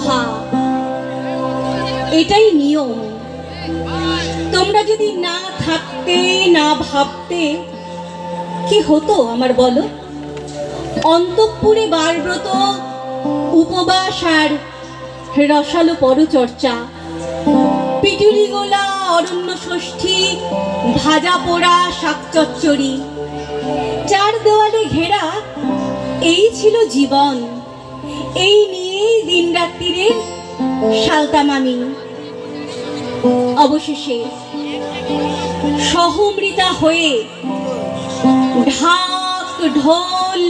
মহা, এটাই নিয়ম। তোমরা যদি না থাকতে, না ভাবতে, কি হতো আমার বলো? অন্তঃপুরে বারব্রত, উপবাস আর রসালো পরচর্চা, পিটুলি গোলা, অরণ্য ষষ্ঠী, ভাজা পোড়া, শাক চচ্চড়ি, চার দেওয়ালে ঘেরা, এই ছিল জীবন। এই নিয়েই দিন রাত্রিরের সালতামামি। অবশেষে সহমৃতা হয়ে ঢাক ঢোল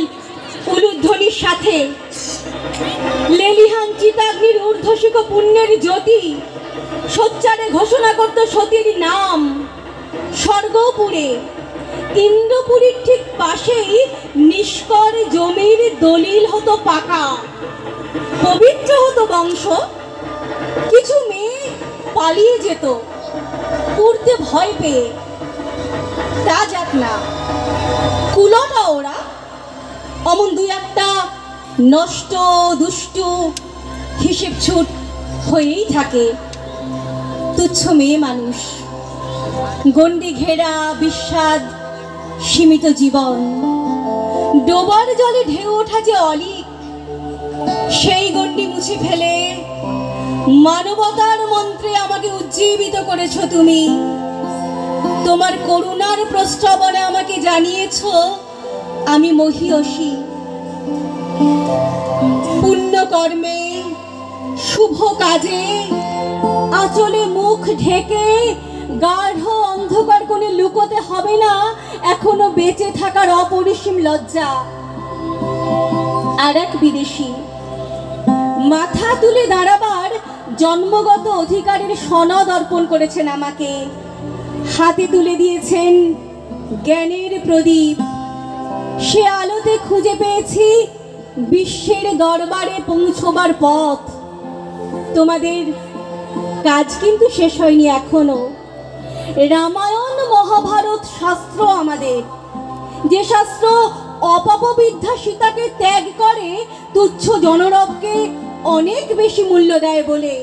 উলুধ্বনির সাথে লেলিহান চিতাগ্নির ঊর্ধ্বশিখ পুণ্যের জ্যোতি সোচ্চারে ঘোষণা করত সতীর নাম। স্বর্গপুরে, ইন্দ্রপুরীর ঠিক পাশেই নিষ্কর জমির দলিল হতো পাকা, পবিত্র হতো বংশ। কিছু মেয়ে পালিয়ে যেত পড়তে ভয় পেয়ে, তা যাক না, কুলটা ওরা। অমন দুই একটা নষ্ট দুষ্টু হিসেব ছুট হয়েই থাকে। তুচ্ছ মেয়ে মানুষ, গণ্ডি ঘেরা বিস্বাদ সীমিত জীবন, ডোবার জলে ঢেউ ওঠা যে অলিক, সেই গণ্ডি মুছে ফেলে মানবতার মন্ত্রে আমাকে উজ্জীবিত করেছ তুমি। তোমার করুণার প্রস্তাবনে আমাকে জানিয়েছ আমি মহীয়সী। পুণ্যকর্মে, শুভ কাজে আঁচলে মুখ ঢেকে গাঢ় অন্ধকার কোণে লুকোতে হবে না এখনো বেঁচে থাকার অপরিসীম লজ্জা। আর এক বিদেশি মাথা তুলে দাঁড়াবার জন্মগত অধিকারের সনদ অর্পণ করেছেন আমাকে। হাতে তুলে দিয়েছেন জ্ঞানের প্রদীপ। সে আলোতে খুঁজে পেয়েছি বিশ্বের দরবারে পৌঁছবার পথ। তোমাদের কাজ কিন্তু শেষ হয়নি এখনো। রামায়ণ মহাভারত শাস্ত্র আমাদের, যে শাস্ত্র অপবিদ্ধা সীতাকে ত্যাগ করে তুচ্ছ জনরবকে অনেক বেশি মূল্য দেয় বলে,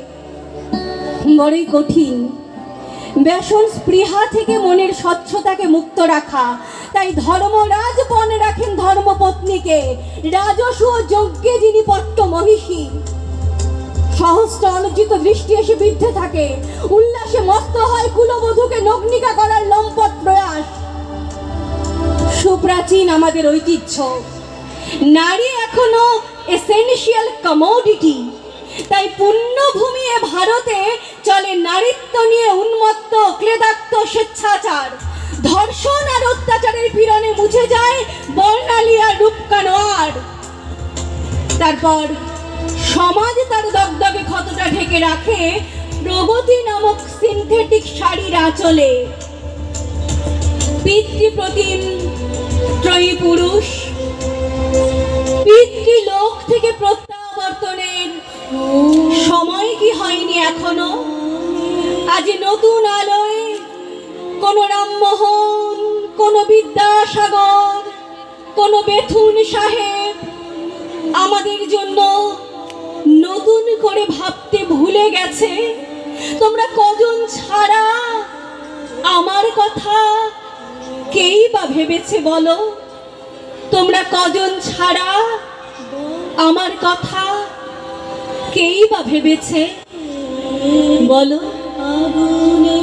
বড়ই কঠিন। ব্যসন স্পৃহা থেকে মনের স্বচ্ছতাকে মুক্ত রাখা। তাই ধর্মরাজ পণে রাখেন ধর্মপত্নীকে, রাজস্ব ও যজ্ঞে যিনি পট্ট মহিষী। সহস্র অনুচিত দৃষ্টি এসে বিদ্ধে থাকে, উল্লাসে মস্ত হয় কুলবধূকে নগ্নিকা করার লম্পট প্রয়াস। সুপ্রাচীন আমাদের ঐতিহ্য, নারী এখনো এসেনশিয়াল কমোডিটি। তাই পুণ্যভূমি ভারতে চলে নারীত্ব নিয়ে উন্মত্ত ক্লেদাক্ত স্বেচ্ছাচার। ধর্ষণ আর অত্যাচারের পীড়নে মুছে যায় বর্ণালী আর রূপকানোয়ার। তারপর সমাজ তার দগদগে ক্ষতটা ঢেকে রাখে প্রগতি নামক সিনথেটিক শাড়ির আঁচলে। পিতৃপ্রতিম ত্রয়ী পুরুষ, পিতৃলোক থেকে প্রত্যাবর্তনের সময় কি হয়নি এখনো? আজ নতুন আলোয় কোন রামমোহন, কোন বিদ্যাসাগর, কোন বেথুন সাহেব আমাদের জন্য নতুন করে ভাবতে ভুলে গেছে। তোমরা কজন ছাড়া আমার কথা কেই বা ভেবেছে বলো? তোমরা কজন ছাড়া আমার কথা কেই বা ভেবেছে বলো? আগুনে